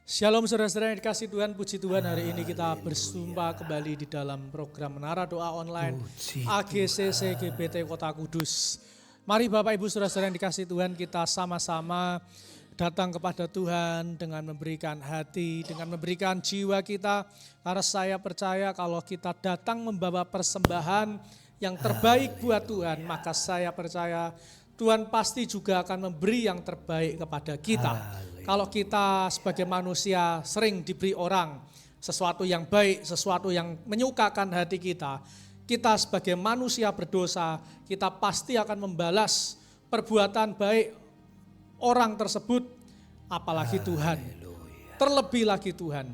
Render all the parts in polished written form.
Shalom saudara-saudara yang dikasih Tuhan, puji Tuhan hari ini kita bersumpah kembali di dalam program Menara Doa Online AGCC GBT Kota Kudus. Mari Bapak Ibu saudara-saudara yang dikasih Tuhan, kita sama-sama datang kepada Tuhan dengan memberikan hati, dengan memberikan jiwa kita. Karena saya percaya kalau kita datang membawa persembahan yang terbaik buat Tuhan, maka saya percaya Tuhan pasti juga akan memberi yang terbaik kepada kita. Kalau kita sebagai manusia sering diberi orang sesuatu yang baik, sesuatu yang menyukakan hati kita, kita sebagai manusia berdosa, kita pasti akan membalas perbuatan baik orang tersebut, apalagi Tuhan. Terlebih lagi Tuhan.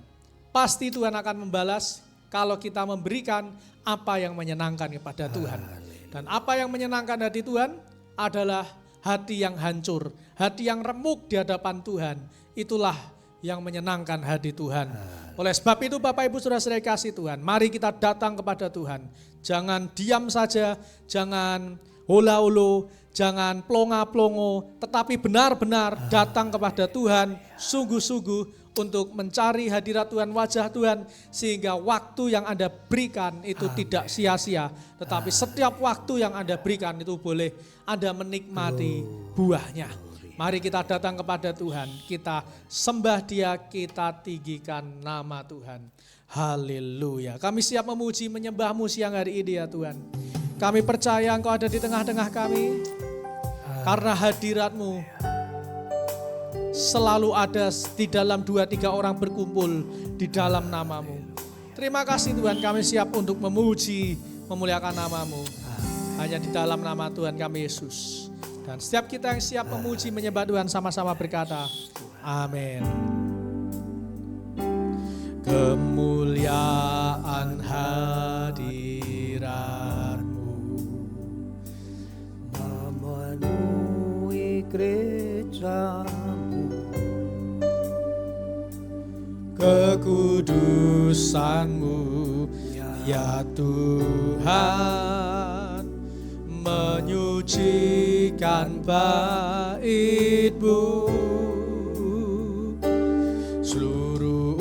Pasti Tuhan akan membalas kalau kita memberikan apa yang menyenangkan kepada Tuhan. Dan apa yang menyenangkan hati Tuhan adalah hati yang hancur, hati yang remuk di hadapan Tuhan. Itulah yang menyenangkan hati Tuhan. Oleh sebab itu Bapak Ibu saudara-saudara kasih Tuhan, mari kita datang kepada Tuhan. Jangan diam saja, jangan hola-holo, jangan plonga-plongo, tetapi benar-benar datang kepada Tuhan sungguh-sungguh untuk mencari hadirat Tuhan, wajah Tuhan, sehingga waktu yang Anda berikan itu tidak sia-sia, tetapi setiap waktu yang Anda berikan itu boleh Anda menikmati buahnya. Mari kita datang kepada Tuhan, kita sembah Dia, kita tinggikan nama Tuhan. Haleluya. Kami siap memuji, menyembah-Mu siang hari ini ya Tuhan. Kami percaya Engkau ada di tengah-tengah kami, karena hadirat-Mu selalu ada di dalam 2-3 orang berkumpul di dalam nama-Mu. Terima kasih Tuhan, kami siap untuk memuji, memuliakan nama-Mu. Hanya di dalam nama Tuhan kami Yesus. Dan setiap kita yang siap memuji, menyembah Tuhan sama-sama berkata, amin. Kemuliaan hadirat-Mu memenuhi gereja, kekudusan-Mu ya Tuhan, menyucikan bait-Mu. Seluruh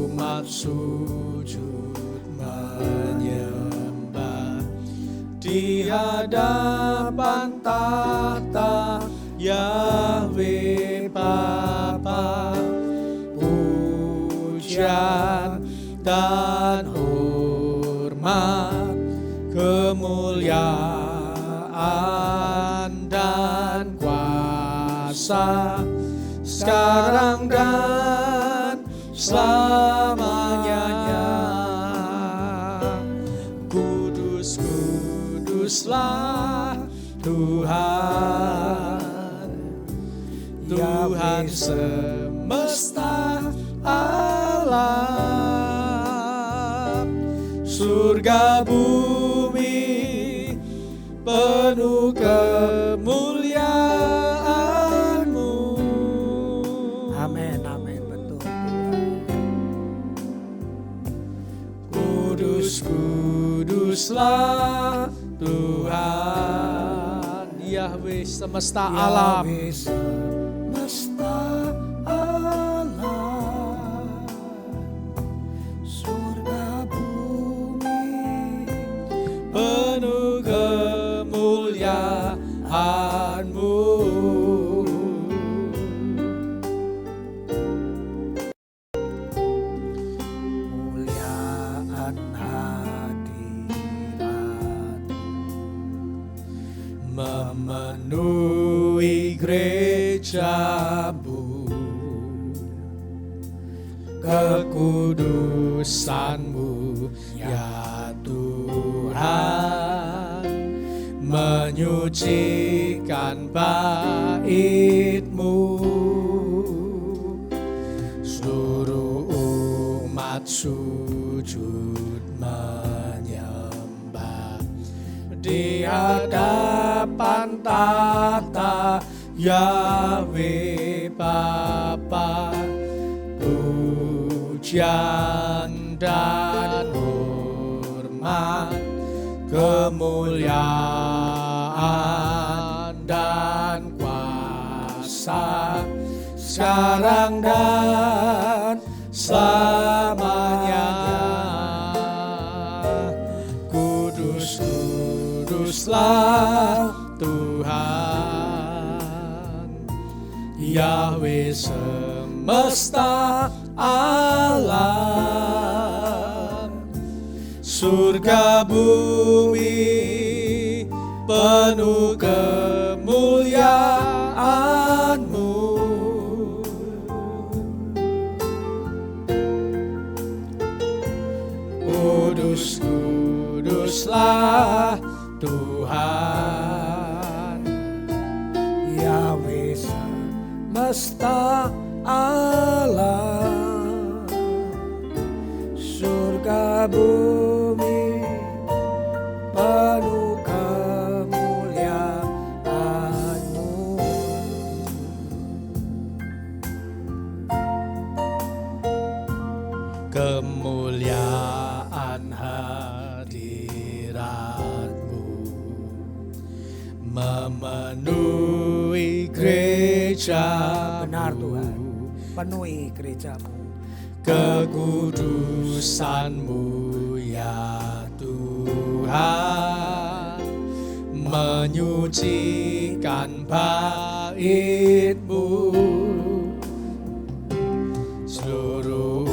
umat sujud menyembah di hadapan tahta Yahweh Bapa. Pujian dan hormat, kemuliaan dan kuasa, sekarang dan selamanya. Kudus, kuduslah Tuhan, Tuhan semesta alam, surga bumi penuh kemuliaan-Mu. Amin, amin, betul. Kudus, kuduslah Tuhan, Yahweh semesta alam. Yahweh semesta alam, surga bumi penuh kemuliaan-Mu. muliaan hadirat Memenuhi gereja-Mu, kekudusan-Mu ya Tuhan, menyucikan bait-Mu. Seluruh umat sujud menyembah di hadapan tahta Yahweh Bapa. Pujian dan hormat, kemuliaan dan kuasa, sekarang dan selamanya. Kudus, kuduslah Tuhan, Yahweh semesta alam, surga bumi penuh kemuliaan-Mu. Kudus, kuduslah Tuhan, Yahweh semesta alam, surga bumi penuh kemuliaan-Mu. kemuliaan hadirat-Mu memenuhi gereja. Benar Tuhan, penuhi gereja-Mu. Kekudusan-Mu ya Tuhan, menyucikan bait-Mu. Seluruh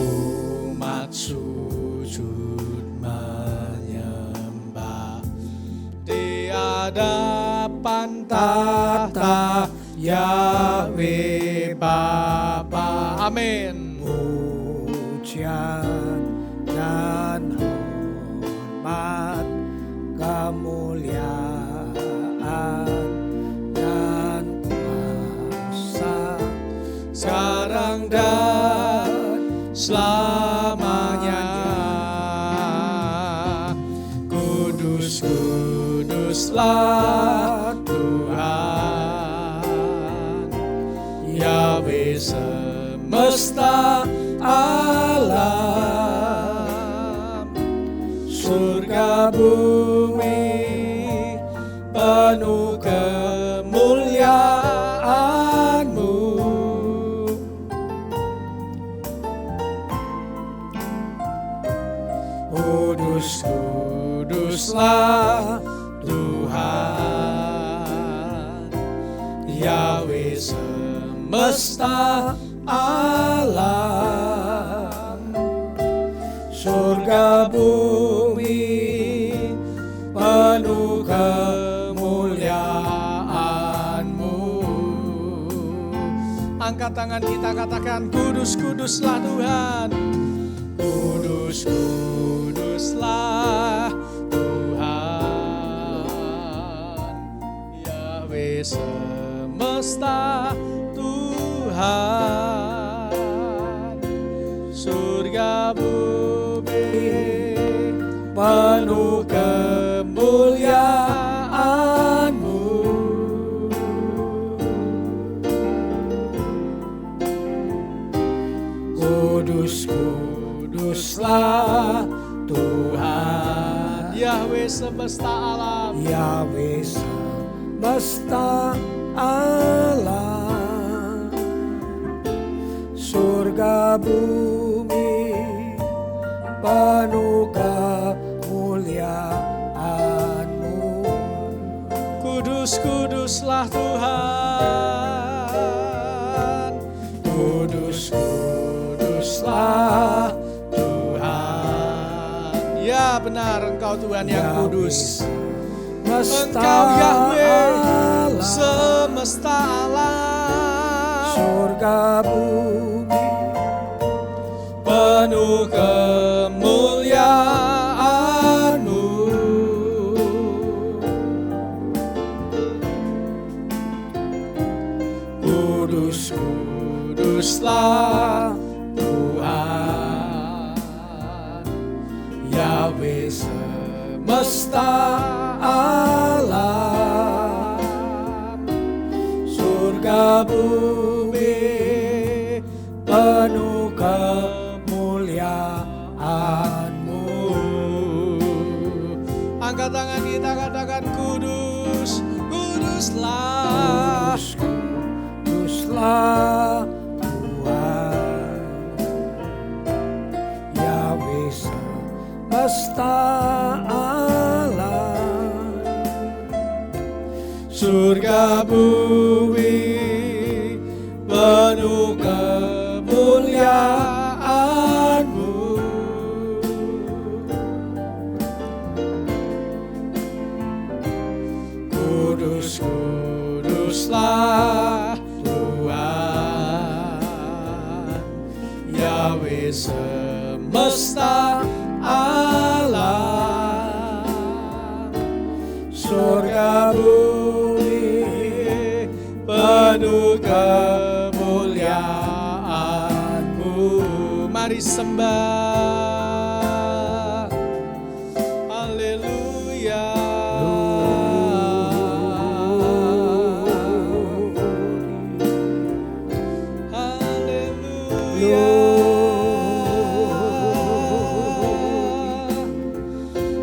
umat sujud menyembah di hadapan tahta Yahweh Bapa. Amin. Pujian dan hormat, kemuliaan dan kuasa, Sekarang dan selamanya. Kudus, kuduslah Tuhan, Yahweh semesta alam, surga bumi penuh kemuliaan-Mu. Kudus, kuduslah Tuhan, Yahweh semesta alam, surga bumi penuh kemuliaan-Mu. Angkat tangan kita, katakan kudus, kuduslah Tuhan. Kudus, kuduslah Tuhan, Yahweh semesta Tuhan, surga bumi penuh kemuliaan-Mu. Kudus, kuduslah Tuhan, Yahweh semesta alam, Yahweh semesta alam, surga bumi penuh kemuliaan-Mu. Kudus, kuduslah Tuhan, kudus, kuduslah Tuhan. Ya benar, Engkau Tuhan yang kudus. Engkau Yahweh semesta alam, surga bumi penuh kemuliaan-Mu. Kudus, kuduslah Tuhan, Yahweh semesta alam, surga bumi penuh kemuliaan-Mu. Angkat tangan kita, katakan kudus, kuduslah, kuduslah Tuhan, bumi penuh kemuliaan-Mu. Kudus, kuduslah Tuhan, Yahweh semesta alam. Surga bumi penuh kemuliaan-Mu. Mari sembah. Haleluya. Haleluya.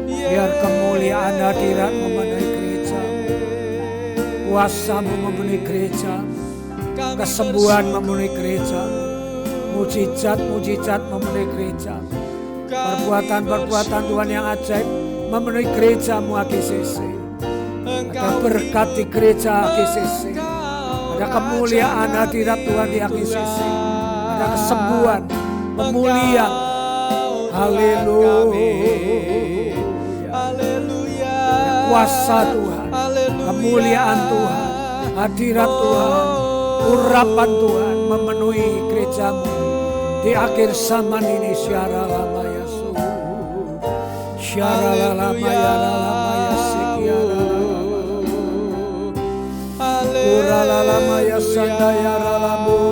Biar kemuliaan hadirat memenuhi gereja, kuasa-Mu memenuhi gereja, kesembuhan memenuhi gereja, mujizat-mujizat memenuhi gereja, perbuatan-perbuatan Tuhan yang ajaib memenuhi gereja-Mu AGCC. Ada berkat di gereja AGCC, ada kemuliaan hadirat Tuhan di AGCC, ada kesembuhan, pemulihan. Haleluya. Kuasa Tuhan, kemuliaan Tuhan, hadirat Tuhan, urapan Tuhan memenuhi gereja-Mu di akhir zaman ini. Syara lama Yesus, syara lama ya lama ya sekiara ura lama ya sandaya lalamu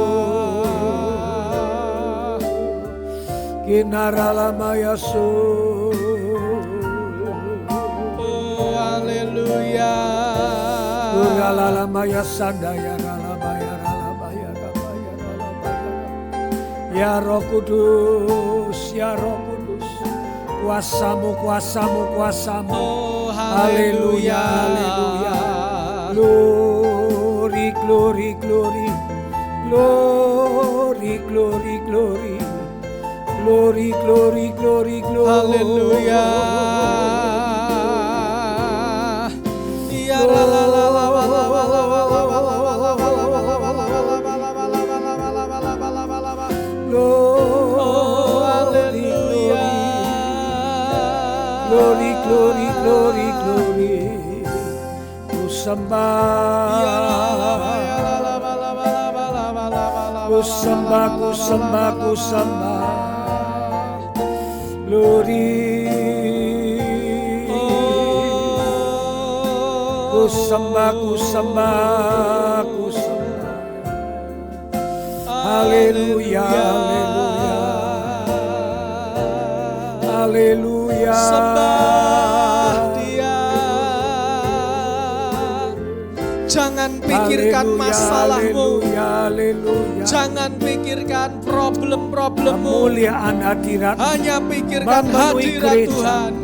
kinara lama Yesus. Haleluya. Ura lama ya sandaya lama ya lama ya lama ya lama ya Roh Kudus, ya Roh Kudus, kuasa-Mu, kuasa-Mu, kuasa-Mu. Haleluya, haleluya. Glory, glory, glory, glory, glory, glory, glory, glory, glory, glory. Haleluya. Ya la la la la la la la la la la la la la. Glory, glory, glory, glory. Ku sembah, ku sembah, ku sembah, ku sembah. Glory, ku sembah, ku sembah, ku sembah. Haleluya, haleluya, haleluya. Sembah Dia. Jangan pikirkan masalahmu. Jangan pikirkan problem-problemmu. Kemuliaan hadirat, hanya pikirkan hadirat Tuhan.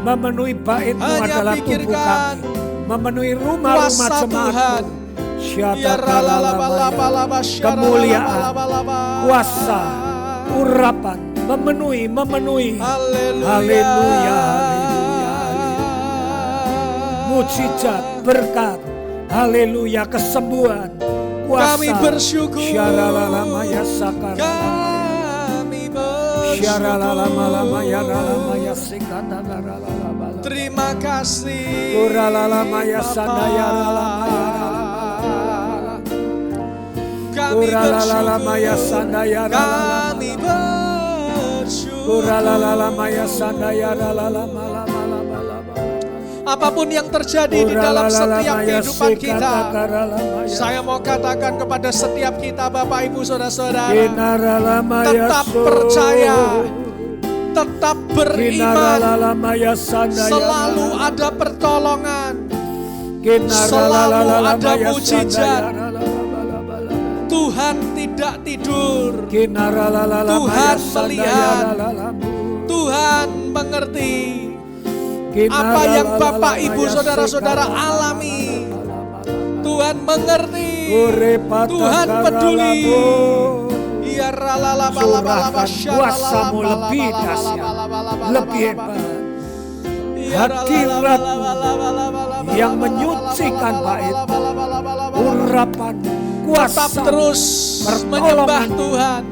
Memenuhi bait-Mu adalah tubuh kami, memenuhi rumah-rumah jemaat. Kemuliaan, kuasa, urapan memenuhi. Haleluya, haleluya. Mujizat, berkat, haleluya, kesembuhan, kuasa. Kami bersyukur. Syaralalama sakara. Kami bersyukur. Syaralalama ya sekatagaralala. Terima kasih. Uralalama ya sadaya lalama. Kami bersyukur. Kami bersyukur. Apapun yang terjadi di dalam setiap kehidupan kita, saya mau katakan kepada setiap kita, Bapak Ibu Saudara-saudara, tetap percaya, tetap beriman, selalu ada pertolongan, selalu ada mujizat. Tuhan tidak tidur, Tuhan melihat, Tuhan mengerti apa yang Bapak Ibu Saudara-saudara alami. Tuhan mengerti, Tuhan peduli. Ya kuasa-Mu lebih dahsyat, lebih hebat. Hadirat-Mu, yang menyucikan bait, urapan tetap kuasa, terus menyembah Tuhan,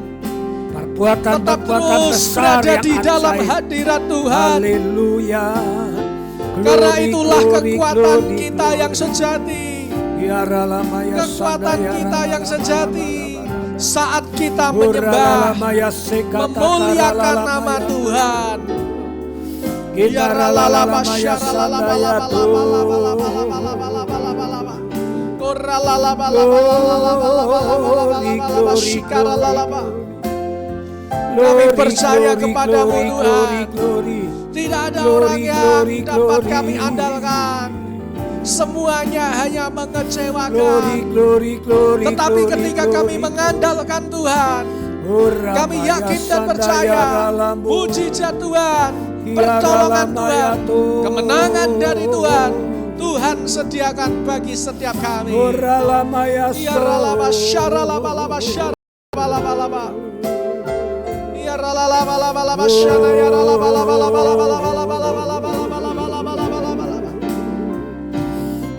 tetap terus berada di dalam hadirat Tuhan. Haleluya. Karena itulah kekuatan kita yang sejati. Kekuatan kita yang sejati saat kita menyembah, memuliakan nama Tuhan. Kami percaya kepadamu Tuhan. Tidak ada orang yang dapat kami andalkan. Semuanya hanya mengecewakan. Tetapi ketika kami mengandalkan Tuhan, kami yakin dan percaya mujizat Tuhan, pertolongan Tuhan, kemenangan dari Tuhan, Tuhan sediakan bagi setiap kami.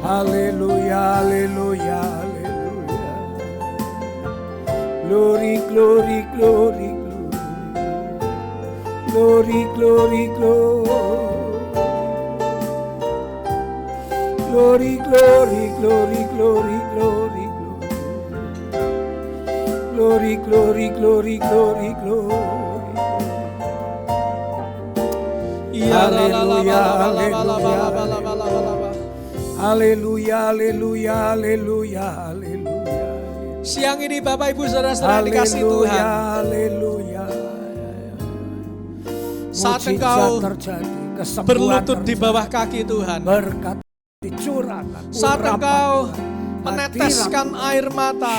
Haleluya, haleluya, haleluya. Glory, glory, glory, glory, glory, glory, glory, glory, glory, glory, glory, glory, glory, glory, glory. Haleluya, haleluya. Haleluya, haleluya, haleluya, haleluya. Siang ini Bapak Ibu Saudara-saudara yang dikasih Tuhan, haleluya. saat engkau berlutut di bawah kaki Tuhan, berkat dicurahkan, saat engkau meneteskan air mata,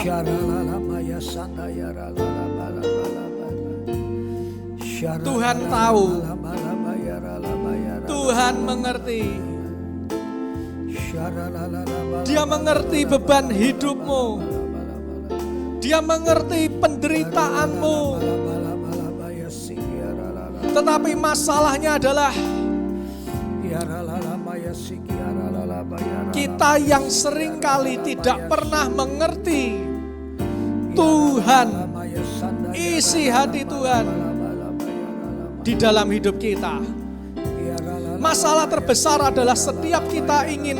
Tuhan tahu, Tuhan mengerti. Dia mengerti beban hidupmu, Dia mengerti penderitaanmu. Tetapi masalahnya adalah kita yang seringkali tidak pernah mengerti Tuhan, isi hati Tuhan di dalam hidup kita. Masalah terbesar adalah setiap kita ingin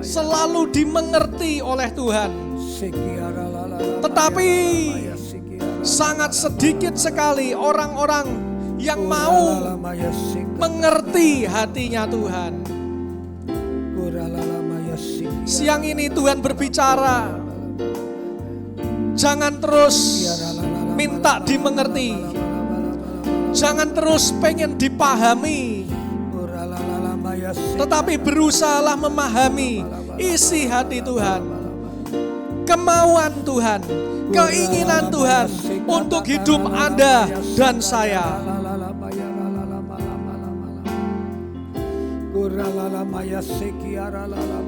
selalu dimengerti oleh Tuhan. Tetapi sangat sedikit sekali orang-orang yang mau mengerti hatinya Tuhan. Siang ini Tuhan berbicara, jangan terus minta dimengerti, jangan terus pengen dipahami, tetapi berusahalah memahami isi hati Tuhan, kemauan Tuhan, keinginan Tuhan untuk hidup Anda dan saya.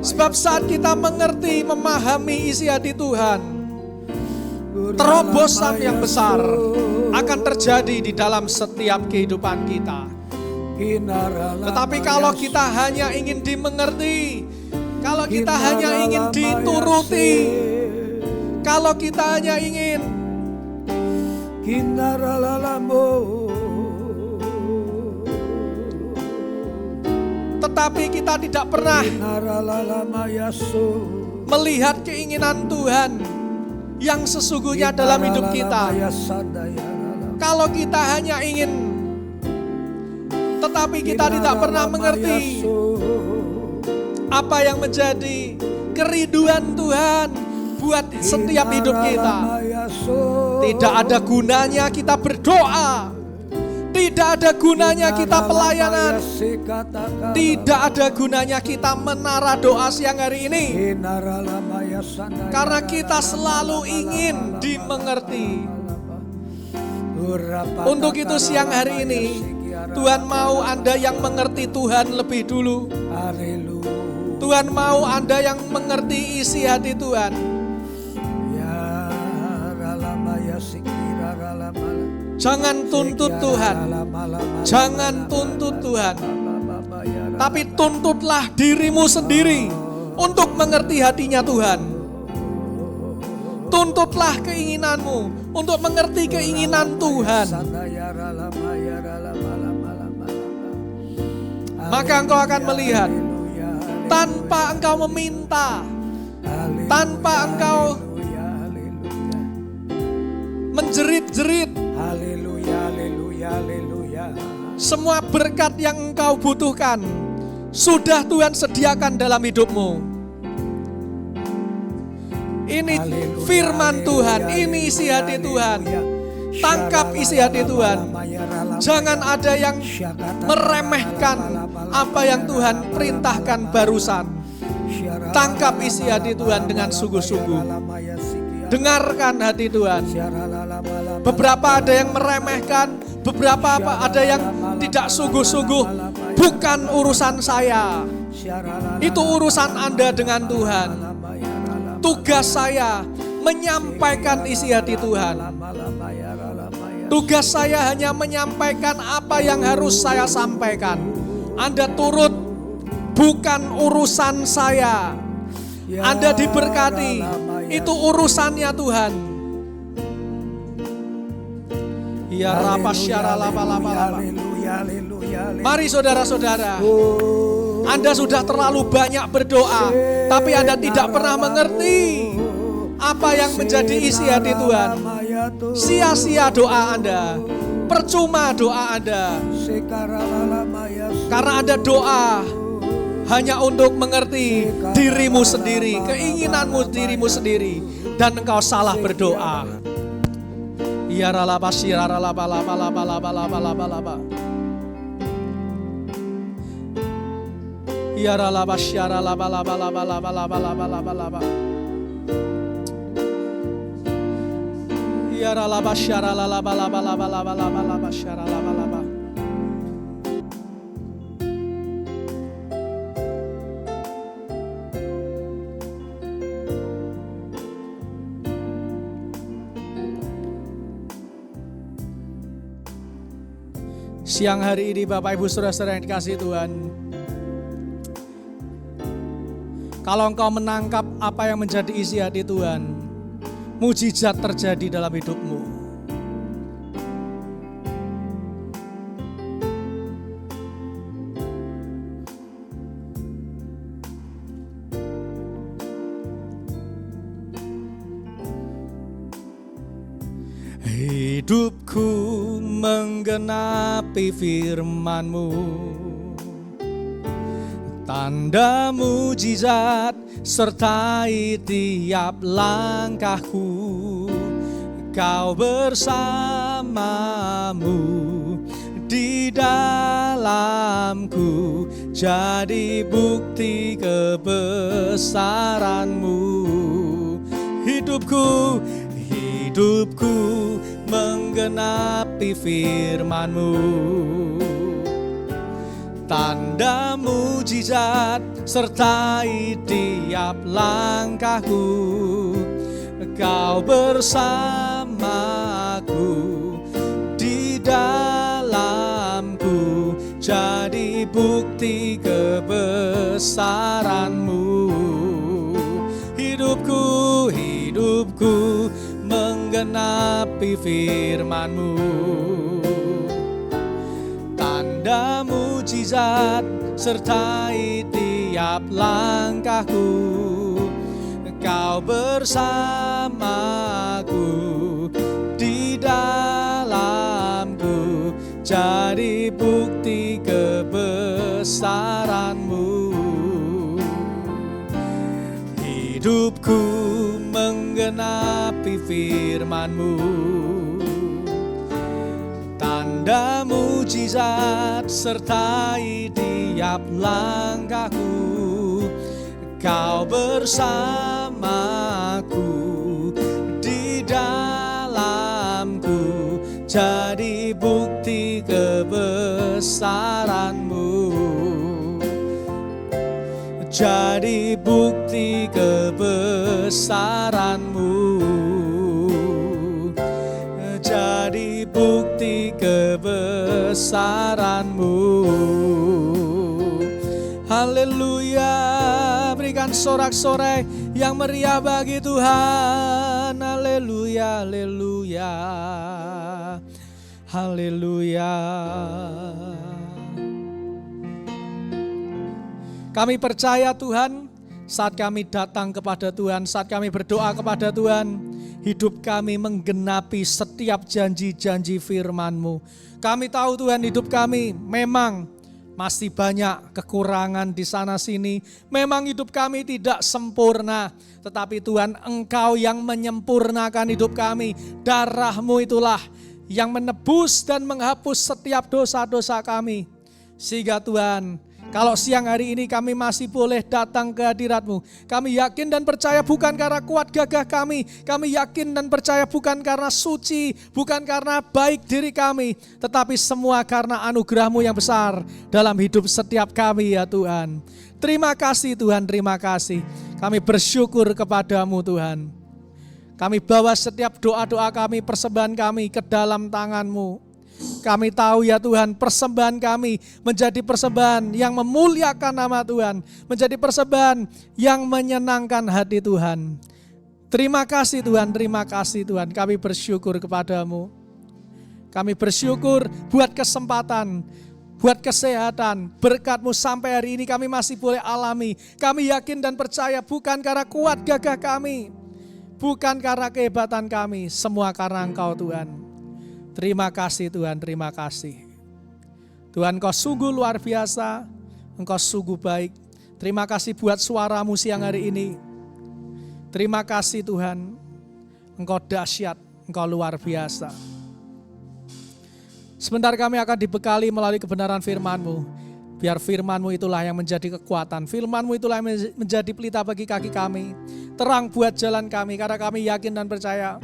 Sebab saat kita mengerti, memahami isi hati Tuhan, terobosan yang besar akan terjadi di dalam setiap kehidupan kita. Tetapi kalau kita hanya ingin dimengerti, kalau kita hanya ingin dituruti, kalau kita hanya ingin tetapi kita tidak pernah melihat keinginan Tuhan yang sesungguhnya dalam hidup kita. Kalau kita hanya ingin, tetapi kita tidak pernah mengerti apa yang menjadi kerinduan Tuhan buat setiap hidup kita. Tidak ada gunanya kita berdoa, tidak ada gunanya kita pelayanan, tidak ada gunanya kita menara doa siang hari ini, karena kita selalu ingin dimengerti. Untuk itu siang hari ini Tuhan mau Anda yang mengerti Tuhan lebih dulu. Tuhan mau Anda yang mengerti isi hati Tuhan. Jangan tuntut Tuhan, jangan tuntut Tuhan. Tapi tuntutlah dirimu sendiri untuk mengerti hatinya Tuhan. Tuntutlah keinginanmu untuk mengerti keinginan Tuhan. Maka engkau akan melihat, tanpa engkau meminta, tanpa engkau menjerit-jerit, semua berkat yang engkau butuhkan sudah Tuhan sediakan dalam hidupmu. Ini firman Tuhan, ini isi hati Tuhan. Tangkap isi hati Tuhan. Jangan ada yang meremehkan apa yang Tuhan perintahkan barusan. Tangkap isi hati Tuhan dengan sungguh-sungguh. Dengarkan hati Tuhan. Beberapa ada yang meremehkan, beberapa ada yang tidak sungguh-sungguh. Bukan urusan saya. Itu urusan Anda dengan Tuhan. Tugas saya menyampaikan isi hati Tuhan. Tugas saya hanya menyampaikan apa yang harus saya sampaikan. Anda turut, bukan urusan saya. Anda diberkati, itu urusannya Tuhan. Ya rapasyara lapa. Mari saudara-saudara, Anda sudah terlalu banyak berdoa, tapi Anda tidak pernah mengerti apa yang menjadi isi hati Tuhan. Sia-sia doa Anda, percuma doa Anda. Karena Anda doa hanya untuk mengerti dirimu sendiri, keinginanmu dirimu sendiri, dan engkau salah berdoa. Ya ralapa syara lapa. Ya ralapa syara lapa. Ya ralapa syara lapa syara lapa. Siang hari ini Bapak Ibu Saudara-saudara yang dikasihi Tuhan, kalau engkau menangkap apa yang menjadi isi hati Tuhan, mujizat terjadi dalam hidupmu. Hidupku menggenapi firman-Mu, tanda mujizat sertai tiap langkahku. Kau bersamamu di dalamku, jadi bukti kebesaran-Mu. Hidupku menggenapi firman-Mu, tanda mujizat sertai tiap langkahku. Kau bersamaku di dalamku, jadi bukti kebesaran-Mu. Hidupku menggenapi firman-Mu, tanda mujizat sertai tiap langkahku. Kau bersamaku di dalamku, jadi bukti kebesaran-Mu. Hidupku menggenapi firman-Mu, tanda mujizat sertai tiap langkahku. Kau bersamaku di dalamku, jadi bukti kebesaran-Mu. Jadi bukti kebesaran-Mu. Jadi bukti kebesaran-Mu. haleluya. Berikan sorak-sorai yang meriah bagi Tuhan. Haleluya, haleluya, haleluya. Kami percaya Tuhan, saat kami datang kepada Tuhan, saat kami berdoa kepada Tuhan, hidup kami menggenapi setiap janji-janji firman-Mu. Kami tahu Tuhan, hidup kami memang masih banyak kekurangan di sana sini. Memang hidup kami tidak sempurna. Tetapi Tuhan, Engkau yang menyempurnakan hidup kami. Darah-Mu itulah yang menebus dan menghapus setiap dosa-dosa kami. Sehingga Tuhan, kalau siang hari ini kami masih boleh datang ke hadirat-Mu, kami yakin dan percaya bukan karena kuat gagah kami yakin dan percaya bukan karena suci, bukan karena baik diri kami, tetapi semua karena anugerah-Mu yang besar dalam hidup setiap kami ya Tuhan. Terima kasih Tuhan, terima kasih. Kami bersyukur kepada-Mu Tuhan. Kami bawa setiap doa-doa kami, persembahan kami ke dalam tangan-Mu. Kami tahu ya Tuhan, persembahan kami menjadi persembahan yang memuliakan nama Tuhan, menjadi persembahan yang menyenangkan hati Tuhan. Terima kasih Tuhan, terima kasih Tuhan. Kami bersyukur kepada-Mu. Kami bersyukur buat kesempatan, buat kesehatan, berkat-Mu sampai hari ini kami masih boleh alami. Kami yakin dan percaya bukan karena kuat gagah kami, bukan karena kehebatan kami, semua karena Engkau Tuhan. Terima kasih Tuhan, terima kasih. Tuhan, Engkau sungguh luar biasa, Engkau sungguh baik. Terima kasih buat suara-Mu siang hari ini. Terima kasih Tuhan, Engkau dahsyat, Engkau luar biasa. Sebentar kami akan dibekali melalui kebenaran firman-Mu. Biar firman-Mu itulah yang menjadi kekuatan, firman-Mu itulah yang menjadi pelita bagi kaki kami, terang buat jalan kami, karena kami yakin dan percaya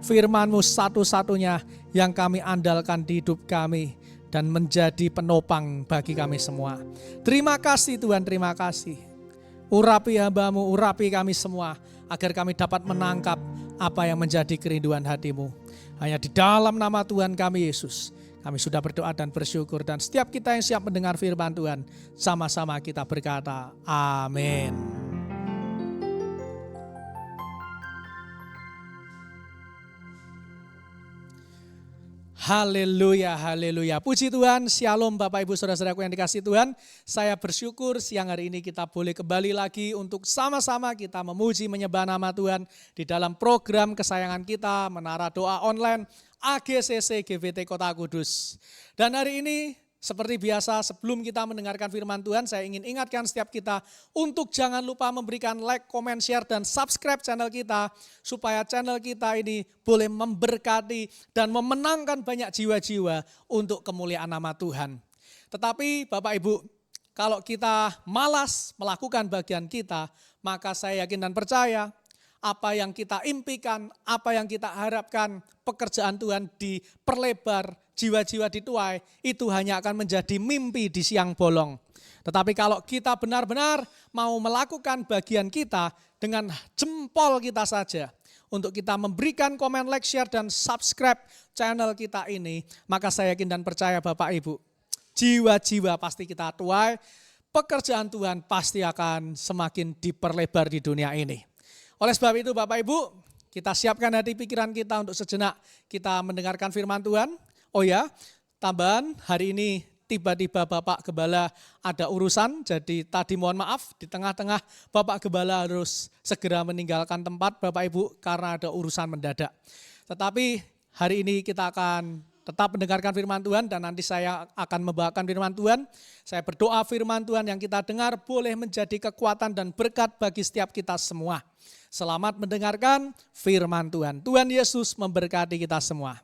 firman-Mu satu-satunya yang kami andalkan di hidup kami dan menjadi penopang bagi kami semua. Terima kasih Tuhan, terima kasih. Urapi hamba-Mu, urapi kami semua agar kami dapat menangkap apa yang menjadi kerinduan hati-Mu. Hanya di dalam nama Tuhan kami Yesus, kami sudah berdoa dan bersyukur, dan setiap kita yang siap mendengar firman Tuhan, sama-sama kita berkata, amin. Haleluya, haleluya. Puji Tuhan, shalom Bapak Ibu Saudara-saudaraku yang dikasihi Tuhan. Saya bersyukur siang hari ini kita boleh kembali lagi untuk sama-sama kita memuji menyembah nama Tuhan di dalam program kesayangan kita, Menara Doa Online AGCC GBT Kota Kudus. Dan hari ini seperti biasa, sebelum kita mendengarkan firman Tuhan, saya ingin ingatkan setiap kita untuk jangan lupa memberikan like, comment, share, dan subscribe channel kita, supaya channel kita ini boleh memberkati dan memenangkan banyak jiwa-jiwa untuk kemuliaan nama Tuhan. Tetapi Bapak Ibu, kalau kita malas melakukan bagian kita, maka saya yakin dan percaya apa yang kita impikan, apa yang kita harapkan, pekerjaan Tuhan diperlebar, jiwa-jiwa dituai, itu hanya akan menjadi mimpi di siang bolong. Tetapi kalau kita benar-benar mau melakukan bagian kita dengan jempol kita saja, untuk kita memberikan komen, like, share, dan subscribe channel kita ini, maka saya yakin dan percaya Bapak Ibu, jiwa-jiwa pasti kita tuai, pekerjaan Tuhan pasti akan semakin diperlebar di dunia ini. Oleh sebab itu Bapak Ibu, kita siapkan hati pikiran kita untuk sejenak kita mendengarkan firman Tuhan. Oh ya, tambahan hari ini tiba-tiba Bapak Gembala ada urusan, jadi tadi mohon maaf di tengah-tengah Bapak Gembala harus segera meninggalkan tempat Bapak Ibu karena ada urusan mendadak. Tetapi hari ini kita akan tetap mendengarkan firman Tuhan dan nanti saya akan membawakan firman Tuhan. Saya berdoa firman Tuhan yang kita dengar boleh menjadi kekuatan dan berkat bagi setiap kita semua. Selamat mendengarkan firman Tuhan. Tuhan Yesus memberkati kita semua.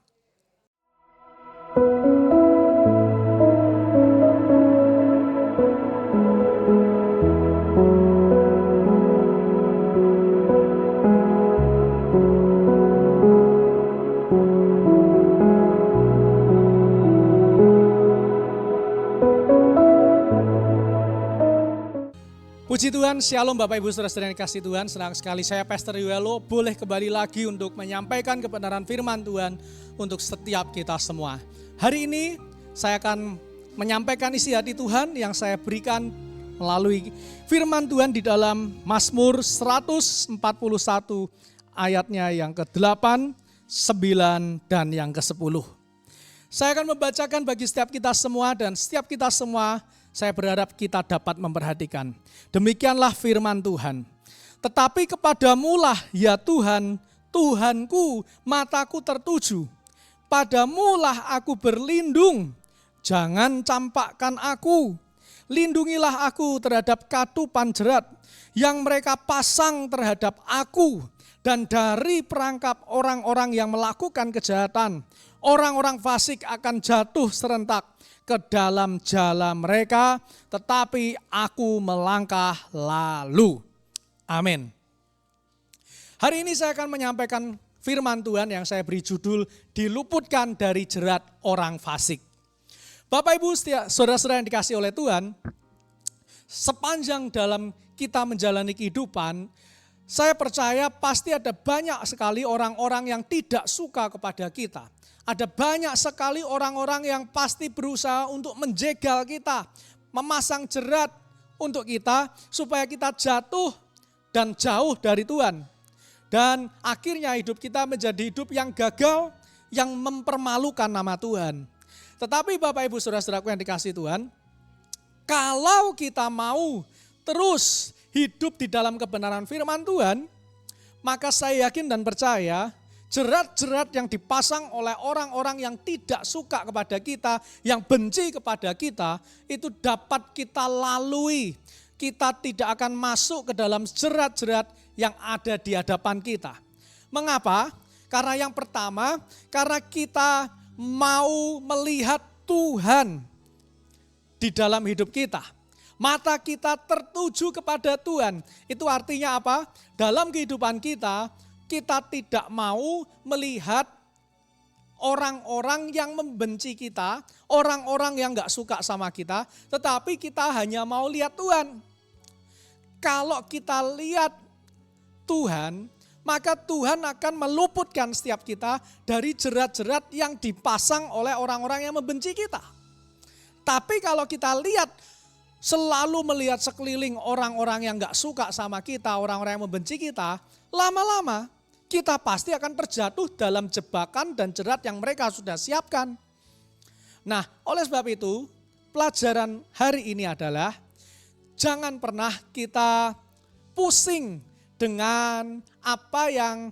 Puji Tuhan, shalom Bapak Ibu Saudara-saudara yang dikasihi Tuhan. Senang sekali saya Pastor Yuelo boleh kembali lagi untuk menyampaikan kebenaran firman Tuhan untuk setiap kita semua. Hari ini saya akan menyampaikan isi hati Tuhan yang saya berikan melalui firman Tuhan di dalam Mazmur 141 ayatnya yang ke-8, 9, dan yang ke-10. Saya akan membacakan bagi setiap kita semua dan setiap kita semua saya berharap kita dapat memperhatikan. Demikianlah firman Tuhan. Tetapi kepadamulah ya Tuhan, Tuhanku, mataku tertuju. Padamulah aku berlindung, jangan campakkan aku. Lindungilah aku terhadap katupan jerat yang mereka pasang terhadap aku. Dan dari perangkap orang-orang yang melakukan kejahatan, orang-orang fasik akan jatuh serentak ke dalam jala mereka, tetapi aku melangkah lalu. Amin. Hari ini saya akan menyampaikan firman Tuhan yang saya beri judul, diluputkan dari jerat orang fasik. Bapak Ibu saudara-saudara yang dikasih oleh Tuhan, sepanjang dalam kita menjalani kehidupan, saya percaya pasti ada banyak sekali orang-orang yang tidak suka kepada kita. Ada banyak sekali orang-orang yang pasti berusaha untuk menjegal kita, memasang jerat untuk kita supaya kita jatuh dan jauh dari Tuhan. Dan akhirnya hidup kita menjadi hidup yang gagal, yang mempermalukan nama Tuhan. Tetapi Bapak Ibu saudara-saudaraku yang dikasih Tuhan, kalau kita mau terus hidup di dalam kebenaran firman Tuhan, maka saya yakin dan percaya jerat-jerat yang dipasang oleh orang-orang yang tidak suka kepada kita, yang benci kepada kita, itu dapat kita lalui. Kita tidak akan masuk ke dalam jerat-jerat yang ada di hadapan kita. Mengapa? Karena yang pertama, karena kita mau melihat Tuhan di dalam hidup kita. Mata kita tertuju kepada Tuhan. Itu artinya apa? Dalam kehidupan kita, kita tidak mau melihat orang-orang yang membenci kita, orang-orang yang gak suka sama kita, tetapi kita hanya mau lihat Tuhan. Kalau kita lihat Tuhan, maka Tuhan akan meluputkan setiap kita dari jerat-jerat yang dipasang oleh orang-orang yang membenci kita. Tapi kalau kita lihat, selalu melihat sekeliling orang-orang yang gak suka sama kita, orang-orang yang membenci kita, lama-lama kita pasti akan terjatuh dalam jebakan dan jerat yang mereka sudah siapkan. Nah, oleh sebab itu, pelajaran hari ini adalah jangan pernah kita pusing dengan apa yang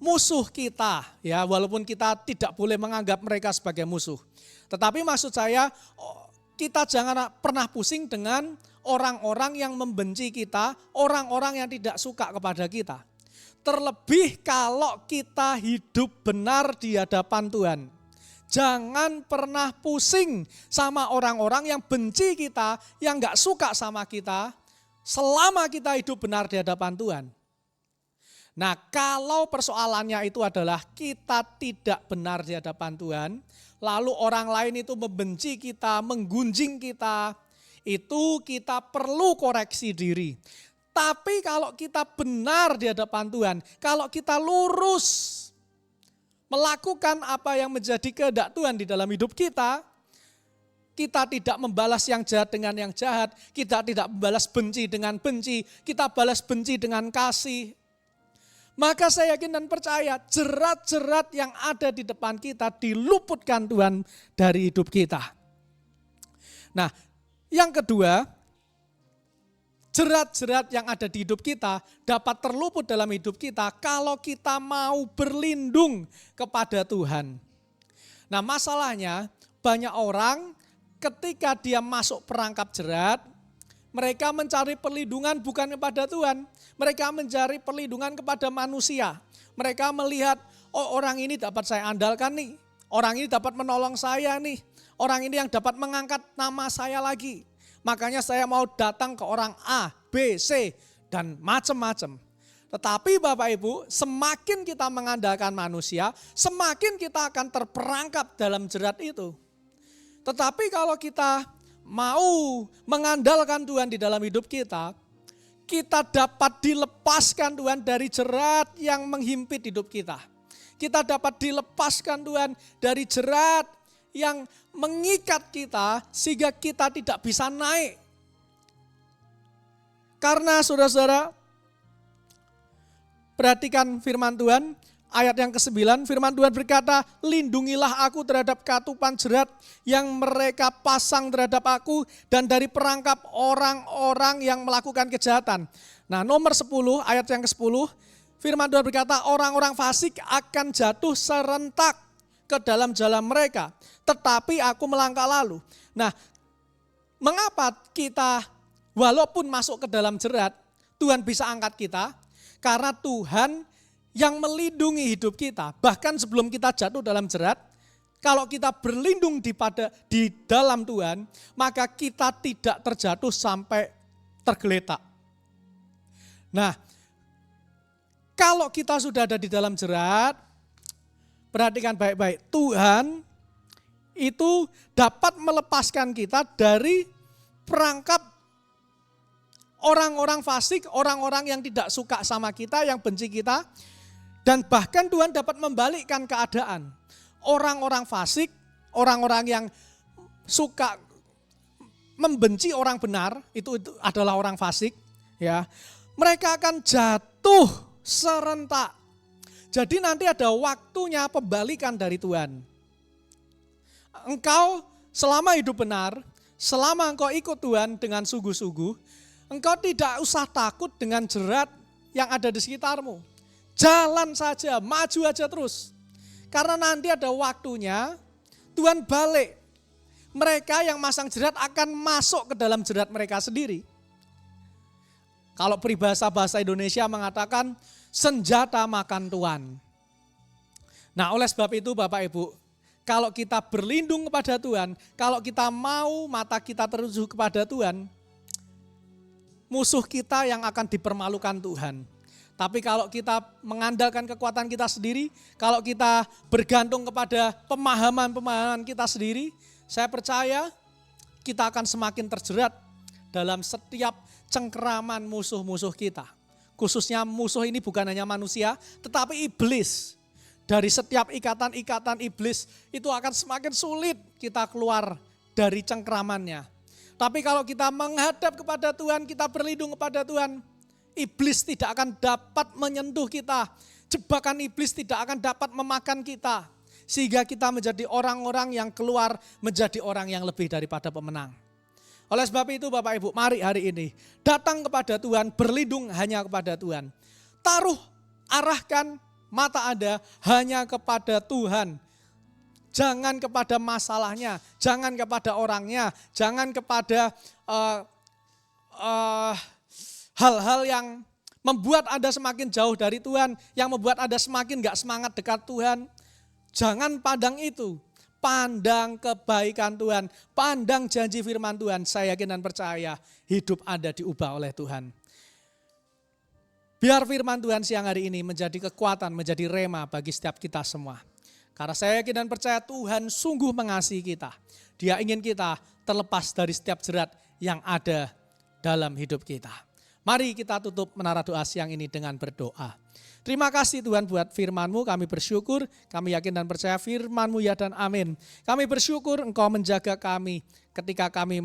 musuh kita, ya, walaupun kita tidak boleh menganggap mereka sebagai musuh. Tetapi maksud saya, kita jangan pernah pusing dengan orang-orang yang membenci kita, orang-orang yang tidak suka kepada kita. Terlebih kalau kita hidup benar di hadapan Tuhan. Jangan pernah pusing sama orang-orang yang benci kita, yang gak suka sama kita, selama kita hidup benar di hadapan Tuhan. Nah, kalau persoalannya itu adalah kita tidak benar di hadapan Tuhan, lalu orang lain itu membenci kita, menggunjing kita, itu kita perlu koreksi diri. Tapi kalau kita benar di hadapan Tuhan, kalau kita lurus melakukan apa yang menjadi kehendak Tuhan di dalam hidup kita, kita tidak membalas yang jahat dengan yang jahat, kita tidak membalas benci dengan benci, kita balas benci dengan kasih. Maka saya yakin dan percaya jerat-jerat yang ada di depan kita diluputkan Tuhan dari hidup kita. Nah, yang kedua, jerat-jerat yang ada di hidup kita dapat terluput dalam hidup kita kalau kita mau berlindung kepada Tuhan. Nah, masalahnya banyak orang ketika dia masuk perangkap jerat, mereka mencari perlindungan bukan kepada Tuhan. Mereka mencari perlindungan kepada manusia. Mereka melihat, oh orang ini dapat saya andalkan nih. Orang ini dapat menolong saya nih. Orang ini yang dapat mengangkat nama saya lagi. Makanya saya mau datang ke orang A, B, C, dan macam-macam. Tetapi Bapak Ibu, semakin kita mengandalkan manusia, semakin kita akan terperangkap dalam jerat itu. Tetapi kalau kita mau mengandalkan Tuhan di dalam hidup kita, kita dapat dilepaskan Tuhan dari jerat yang menghimpit hidup kita. Kita dapat dilepaskan Tuhan dari jerat yang mengikat kita sehingga kita tidak bisa naik Karena saudara-saudara, perhatikan firman Tuhan, ayat yang ke-9, firman Tuhan berkata, lindungilah aku terhadap katupan jerat yang mereka pasang terhadap aku dan dari perangkap orang-orang yang melakukan kejahatan. Nah, nomor 10, ayat yang ke-10, firman Tuhan berkata, orang-orang fasik akan jatuh serentak ke dalam jalan mereka, tetapi aku melangkah lalu. Nah, mengapa kita walaupun masuk ke dalam jerat, Tuhan bisa angkat kita? Karena Tuhan yang melindungi hidup kita. Bahkan sebelum kita jatuh dalam jerat, kalau kita berlindung di dalam Tuhan, maka kita tidak terjatuh sampai tergeletak. Nah, kalau kita sudah ada di dalam jerat, perhatikan baik-baik, Tuhan itu dapat melepaskan kita dari perangkap orang-orang fasik, orang-orang yang tidak suka sama kita, yang benci kita. Dan bahkan Tuhan dapat membalikkan keadaan. Orang-orang fasik, orang-orang yang suka membenci orang benar, itu adalah orang fasik, ya. Mereka akan jatuh serentak. Jadi nanti ada waktunya pembalikan dari Tuhan. Engkau selama hidup benar, selama engkau ikut Tuhan dengan sungguh-sungguh, engkau tidak usah takut dengan jerat yang ada di sekitarmu. Jalan saja, maju aja terus. Karena nanti ada waktunya Tuhan balik. Mereka yang masang jerat akan masuk ke dalam jerat mereka sendiri. Kalau peribahasa bahasa Indonesia mengatakan senjata makan tuan. Nah, oleh sebab itu Bapak Ibu, kalau kita berlindung kepada Tuhan, kalau kita mau mata kita tertuju kepada Tuhan, musuh kita yang akan dipermalukan Tuhan. Tapi kalau kita mengandalkan kekuatan kita sendiri, kalau kita bergantung kepada pemahaman-pemahaman kita sendiri, saya percaya kita akan semakin terjerat dalam setiap cengkeraman musuh-musuh kita. Khususnya musuh ini bukan hanya manusia, tetapi iblis. Dari setiap ikatan-ikatan iblis itu akan semakin sulit kita keluar dari cengkeramannya. Tapi kalau kita menghadap kepada Tuhan, kita berlindung kepada Tuhan, iblis tidak akan dapat menyentuh kita. Jebakan iblis tidak akan dapat memakan kita. Sehingga kita menjadi orang-orang yang keluar menjadi orang yang lebih daripada pemenang. Oleh sebab itu Bapak Ibu, mari hari ini datang kepada Tuhan, berlindung hanya kepada Tuhan. Arahkan mata Anda hanya kepada Tuhan. Jangan kepada masalahnya, jangan kepada orangnya, jangan kepada hal-hal yang membuat Anda semakin jauh dari Tuhan, yang membuat Anda semakin gak semangat dekat Tuhan. Jangan pandang itu, pandang kebaikan Tuhan, pandang janji firman Tuhan. Saya yakin dan percaya hidup Anda diubah oleh Tuhan. Biar firman Tuhan siang hari ini menjadi kekuatan, menjadi rema bagi setiap kita semua. Karena saya yakin dan percaya Tuhan sungguh mengasihi kita. Dia ingin kita terlepas dari setiap jerat yang ada dalam hidup kita. Mari kita tutup menara doa siang ini dengan berdoa. Terima kasih Tuhan buat firman-Mu, kami bersyukur, kami yakin dan percaya firman-Mu ya dan amin. Kami bersyukur Engkau menjaga kami ketika kami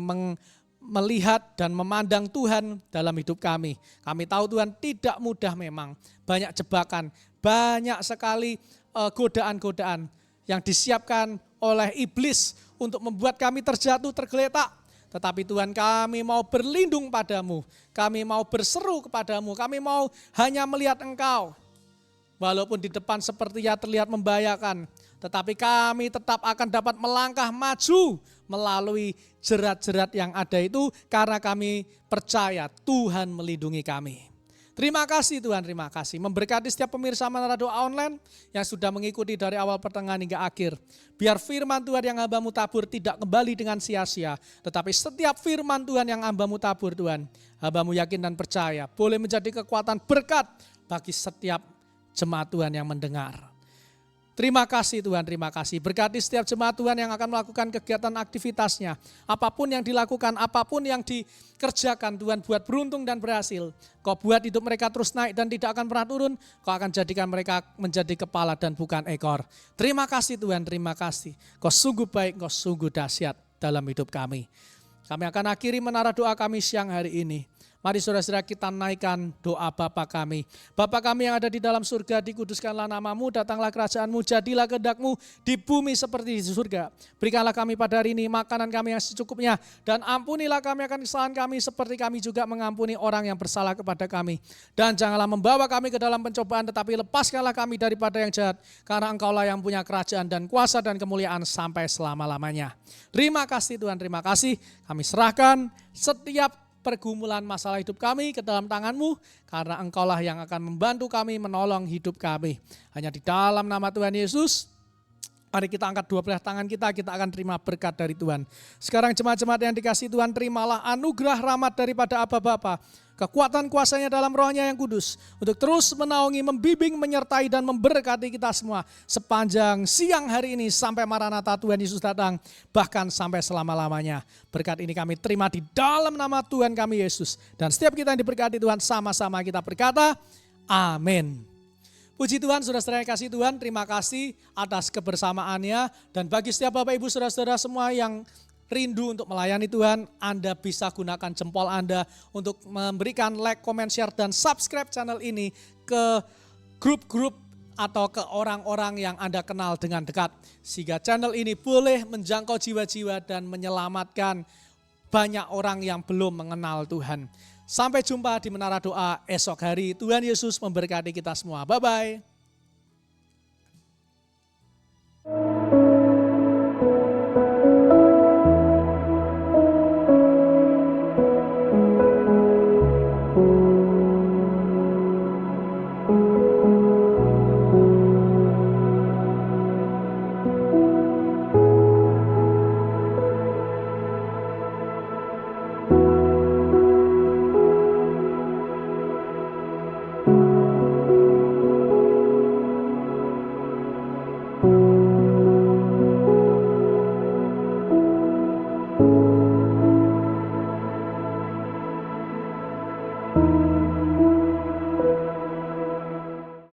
melihat dan memandang Tuhan dalam hidup kami. Kami tahu Tuhan tidak mudah memang, banyak jebakan, banyak sekali godaan-godaan yang disiapkan oleh iblis untuk membuat kami terjatuh, tergeletak. Tetapi Tuhan, kami mau berlindung padamu, kami mau berseru kepadamu, kami mau hanya melihat Engkau. Walaupun di depan sepertinya terlihat membahayakan, tetapi kami tetap akan dapat melangkah maju melalui jerat-jerat yang ada itu karena kami percaya Tuhan melindungi kami. Terima kasih Tuhan, terima kasih. Memberkati setiap pemirsa Menara Doa Online yang sudah mengikuti dari awal pertengahan hingga akhir. Biar firman Tuhan yang hamba-Mu tabur tidak kembali dengan sia-sia. Tetapi setiap firman Tuhan yang hamba-Mu tabur Tuhan, hamba-Mu yakin dan percaya boleh menjadi kekuatan berkat bagi setiap jemaat Tuhan yang mendengar. Terima kasih Tuhan, terima kasih. Berkati setiap jemaat Tuhan yang akan melakukan kegiatan aktivitasnya. Apapun yang dilakukan, apapun yang dikerjakan, Tuhan buat beruntung dan berhasil. Kau buat hidup mereka terus naik dan tidak akan pernah turun. Kau akan jadikan mereka menjadi kepala dan bukan ekor. Terima kasih Tuhan, terima kasih. Kau sungguh baik, Kau sungguh dahsyat dalam hidup kami. Kami akan akhiri menara doa kami siang hari ini. Mari saudara-saudara kita naikkan doa Bapa kami. Bapa kami yang ada di dalam surga, dikuduskanlah namamu, datanglah kerajaanmu, jadilah kehendakmu di bumi seperti di surga. Berikanlah kami pada hari ini makanan kami yang secukupnya, dan ampunilah kami akan kesalahan kami seperti kami juga mengampuni orang yang bersalah kepada kami. Dan janganlah membawa kami ke dalam pencobaan, tetapi lepaskanlah kami daripada yang jahat, karena Engkaulah yang punya kerajaan dan kuasa dan kemuliaan sampai selama-lamanya. Terima kasih Tuhan, terima kasih. Kami serahkan setiap pergumulan masalah hidup kami ke dalam tangan-Mu, karena Engkaulah yang akan membantu kami, menolong hidup kami. Hanya di dalam nama Tuhan Yesus, mari kita angkat dua belah tangan kita akan terima berkat dari Tuhan. Sekarang jemaat-jemaat yang dikasihi Tuhan, terimalah anugerah rahmat daripada Aba Bapa, kekuatan kuasanya dalam Roh-Nya yang kudus, untuk terus menaungi, membimbing, menyertai dan memberkati kita semua sepanjang siang hari ini sampai Maranatha Tuhan Yesus datang, bahkan sampai selama-lamanya. Berkat ini kami terima di dalam nama Tuhan kami Yesus. Dan setiap kita yang diberkati Tuhan, sama-sama kita berkata, amin. Puji Tuhan, saudara-saudara yang kasih Tuhan, terima kasih atas kebersamaannya. Dan bagi setiap Bapak Ibu saudara-saudara semua yang rindu untuk melayani Tuhan, Anda bisa gunakan jempol Anda untuk memberikan like, comment, share, dan subscribe channel ini ke grup-grup atau ke orang-orang yang Anda kenal dengan dekat. Sehingga channel ini boleh menjangkau jiwa-jiwa dan menyelamatkan banyak orang yang belum mengenal Tuhan. Sampai jumpa di Menara Doa esok hari. Tuhan Yesus memberkati kita semua. Bye-bye.